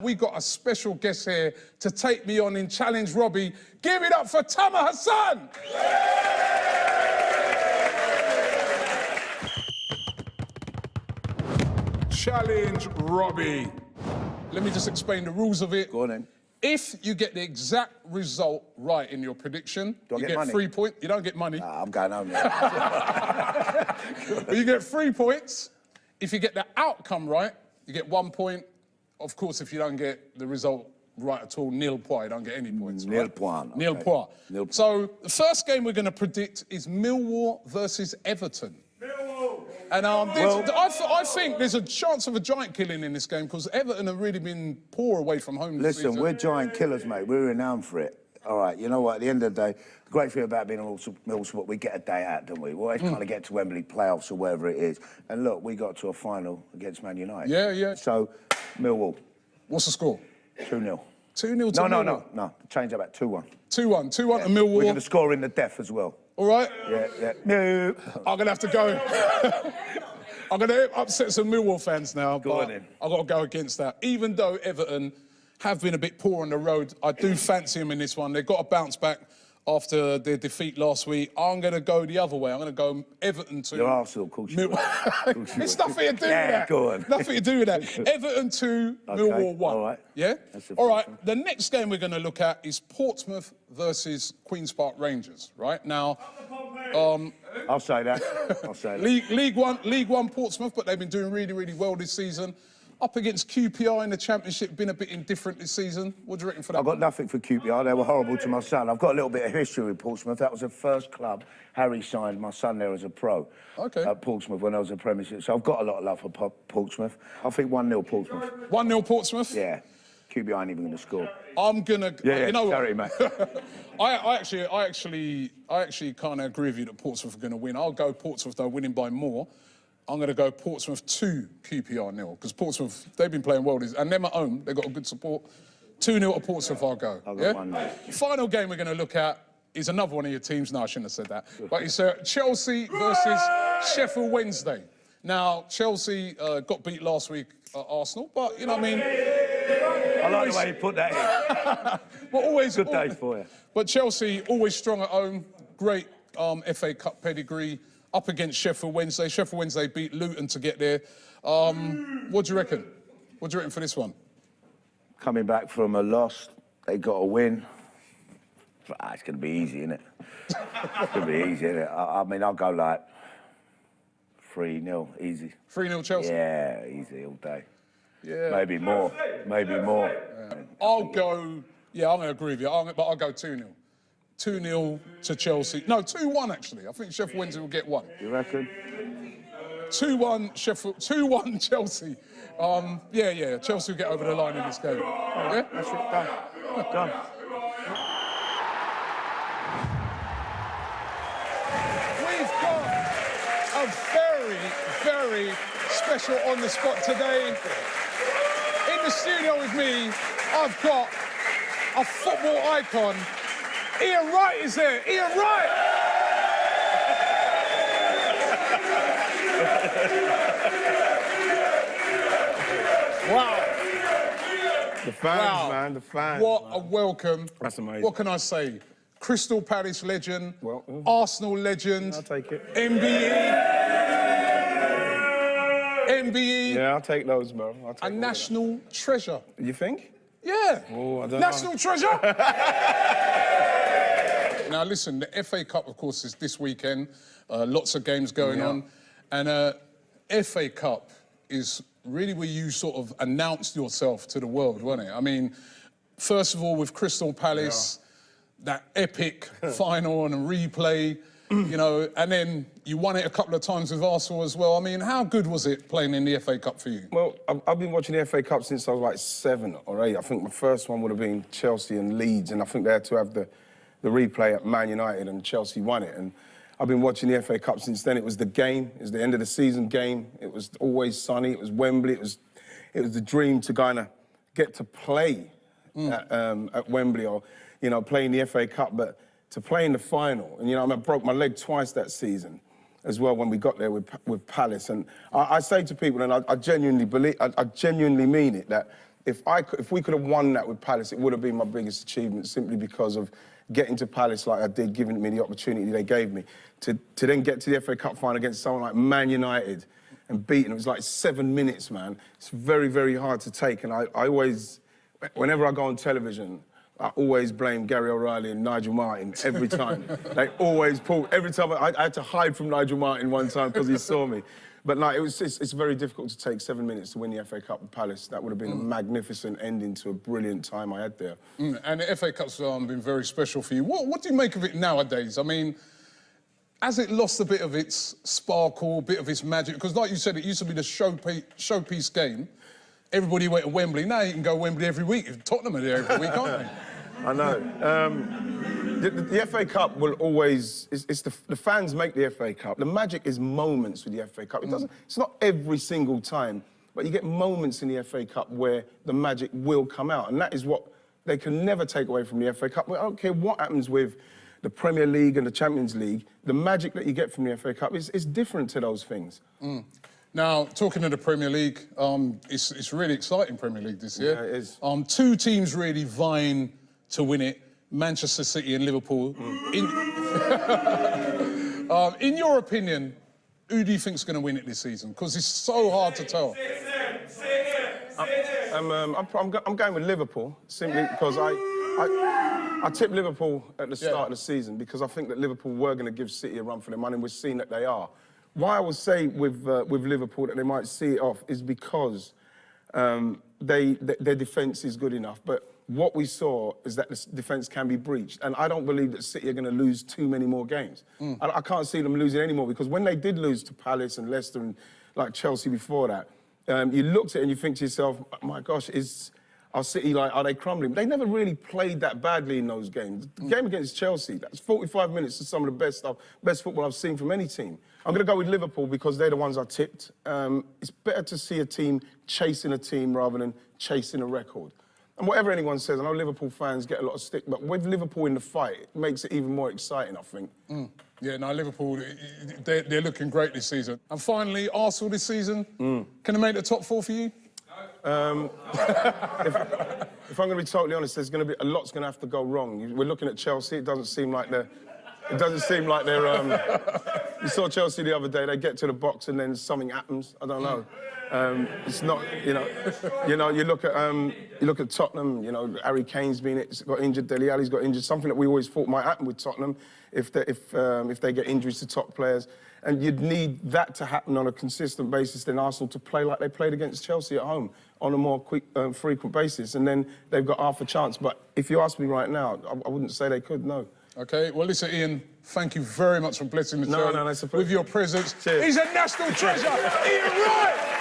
We got a special guest here to take me on in Challenge Robbie. Give it up for Tamer Hassan! Challenge Robbie. Let me just explain the rules of it. Go on then. If you get the exact result right in your prediction, you get money? 3 points. You don't get money. Nah, I'm going home now. But you get 3 points. If you get the outcome right, you get 1 point. Of course, if you don't get the result right at all, nil point, you don't get any points. Nil right? point. Nil Okay. point. Nil point. So the first game we're going to predict is Millwall versus Everton. Millwall! And I think there's a chance of a giant killing in this game because Everton have really been poor away from home this Listen, season. we're giant killers, mate. We're renowned for it. All right, you know what? At the end of the day, the great thing about being a Millwall support, we get a day out, don't we? We always kind of get to Wembley playoffs or wherever it is. And look, we got to a final against Man United. Yeah, yeah. So, Millwall. What's the score? 2-0. 2-0 to Millwall? No. Change that back 2-1. 2-1. 2-1 to Millwall. We're going to score in the death as well. All right? Yeah. No. I'm going to have to go. I'm going to upset some Millwall fans now. Go on in. I've got to go against that. Even though Everton have been a bit poor on the road, I do fancy them in this one. They've got to bounce back after their defeat last week. I'm going to go the other way. I'm going to go Everton to... You're Arsenal, of course you would. It's nothing to do with that. Go on. Nothing to do with that. Everton 2, Millwall 1. All right. Yeah? That's the all first right. one. The next game we're going to look at is Portsmouth versus Queen's Park Rangers, right? Now... I'll say that. League One Portsmouth, but they've been doing really, really well this season. Up against QPR in the Championship, been a bit indifferent this season. What do you reckon for that? I've got nothing for QPR. They were horrible to my son. I've got a little bit of history with Portsmouth. That was the first club Harry signed my son there as a pro. Okay. At Portsmouth when I was a Premiership. So I've got a lot of love for Portsmouth. I think 1-0 Portsmouth. 1-0 Portsmouth? Yeah. QPR ain't even going to score. I'm gonna. Yeah, you know sorry, what? mate. I actually kind of agree with you that Portsmouth are going to win. I'll go Portsmouth though, winning by more. I'm going to go Portsmouth 2, QPR 0, because Portsmouth, they've been playing well. And them at home, they've got a good support. 2-0 to Portsmouth, I'll go. I'll go 1-0. Final game we're going to look at is another one of your teams. No, I shouldn't have said that. But it's Chelsea versus Sheffield Wednesday. Now, Chelsea got beat last week at Arsenal, but, you know what I mean? I like the way you put that in. But always... Good day for you. But Chelsea, always strong at home. Great FA Cup pedigree. Up against Sheffield Wednesday. Sheffield Wednesday beat Luton to get there. What do you reckon? What do you reckon for this one? Coming back from a loss, they got a win. It's going to be easy, isn't it? It's going to be easy, isn't it? I mean, I'll go like 3-0, easy. 3-0 Chelsea? Yeah, easy all day. Yeah. Maybe more. Yeah. I'll go... Yeah, I'm going to agree with you, but I'll go 2-0. 2-0 to Chelsea. No, 2-1 actually. I think Sheffield Wednesday will get 1. You reckon? 2-1 Sheffield, 2-1 Chelsea. Yeah, Chelsea will get over the line in this game. Yeah? That's it, done. We've got a very, very special on the spot today. In the studio with me, I've got a football icon. Ian Wright is here. Ian Wright! Wow. The fans, man, the fans. What a welcome. That's amazing. What can I say? Crystal Palace legend, Well, Arsenal legend. I'll take it. MBE. Yeah, I'll take those, bro. I'll take A all national treasure. that. You think? Yeah. Oh, I don't National know. treasure. Now, listen, the FA Cup, of course, is this weekend. Lots of games going on. And FA Cup is really where you sort of announced yourself to the world, wasn't it? I mean, first of all, with Crystal Palace, that epic final and a replay, you know, and then you won it a couple of times with Arsenal as well. I mean, how good was it playing in the FA Cup for you? Well, I've been watching the FA Cup since I was like 7 or 8. I think my first one would have been Chelsea and Leeds, and I think they had to have the replay at Man United, and Chelsea won it. And I've been watching the FA Cup since then. It was the game. It was the end of the season game. It was always sunny. It was Wembley. It was the dream to kind of get to play at Wembley or, you know, play in the FA Cup, but to play in the final. And, you know, I broke my leg twice that season as well when we got there with Palace. And I say to people, and I genuinely believe, I genuinely mean it, that if we could have won that with Palace, it would have been my biggest achievement, simply because of getting to Palace like I did, giving me the opportunity they gave me. To then get to the FA Cup final against someone like Man United and beating, it was like 7 minutes, man. It's very, very hard to take, and I always, whenever I go on television, I always blame Gary O'Reilly and Nigel Martin every time. They always pull. Every time I had to hide from Nigel Martin one time because he saw me. But no, it's very difficult to take 7 minutes to win the FA Cup with Palace. That would have been a magnificent ending to a brilliant time I had there. And the FA Cup's been very special for you. What do you make of it nowadays? I mean, has it lost a bit of its sparkle, a bit of its magic? Because like you said, it used to be the showpiece game. Everybody went to Wembley. Now you can go to Wembley every week. Tottenham are there every week, aren't they? I know. The FA Cup will always... the fans make the FA Cup. The magic is moments with the FA Cup. It's not every single time, but you get moments in the FA Cup where the magic will come out, and that is what they can never take away from the FA Cup. I don't care what happens with the Premier League and the Champions League, the magic that you get from the FA Cup is different to those things. Now, talking of the Premier League, it's really exciting Premier League this year. Yeah, it is. 2 teams really vying to win it, Manchester City and Liverpool. In your opinion, who do you think's going to win it this season? Because it's so hard to tell. I'm going with Liverpool, simply because I tipped Liverpool at the start of the season because I think that Liverpool were going to give City a run for their money, and we've seen that they are. Why I would say with Liverpool that they might see it off is because their defence is good enough. But what we saw is that the defence can be breached. And I don't believe that City are going to lose too many more games. I can't see them losing any more, because when they did lose to Palace and Leicester and like Chelsea before that, you looked at it and you think to yourself, my gosh, are City, like, are they crumbling? But they never really played that badly in those games. The game against Chelsea, that's 45 minutes to some of the best football I've seen from any team. I'm going to go with Liverpool because they're the ones I tipped. It's better to see a team chasing a team rather than chasing a record. And whatever anyone says, I know Liverpool fans get a lot of stick, but with Liverpool in the fight, it makes it even more exciting, I think. Yeah, no, Liverpool, they're looking great this season. And finally, Arsenal this season, can they make the top 4 for you? If I'm going to be totally honest, there's going to be a lot's going to have to go wrong. We're looking at Chelsea. It doesn't seem like they're. You saw Chelsea the other day. They get to the box and then something happens. I don't know. It's not. You know. You look at Tottenham. You know, Harry Kane's got injured. Dele Alli's got injured. Something that we always thought might happen with Tottenham if they get injuries to top players. And you'd need that to happen on a consistent basis, then Arsenal to play like they played against Chelsea at home on a more frequent basis. And then they've got half a chance. But if you ask me right now, I wouldn't say they could, no. OK, well, listen, Ian, thank you very much for blessing the show that's a with your presence. Cheers. He's a national treasure, Ian Wright!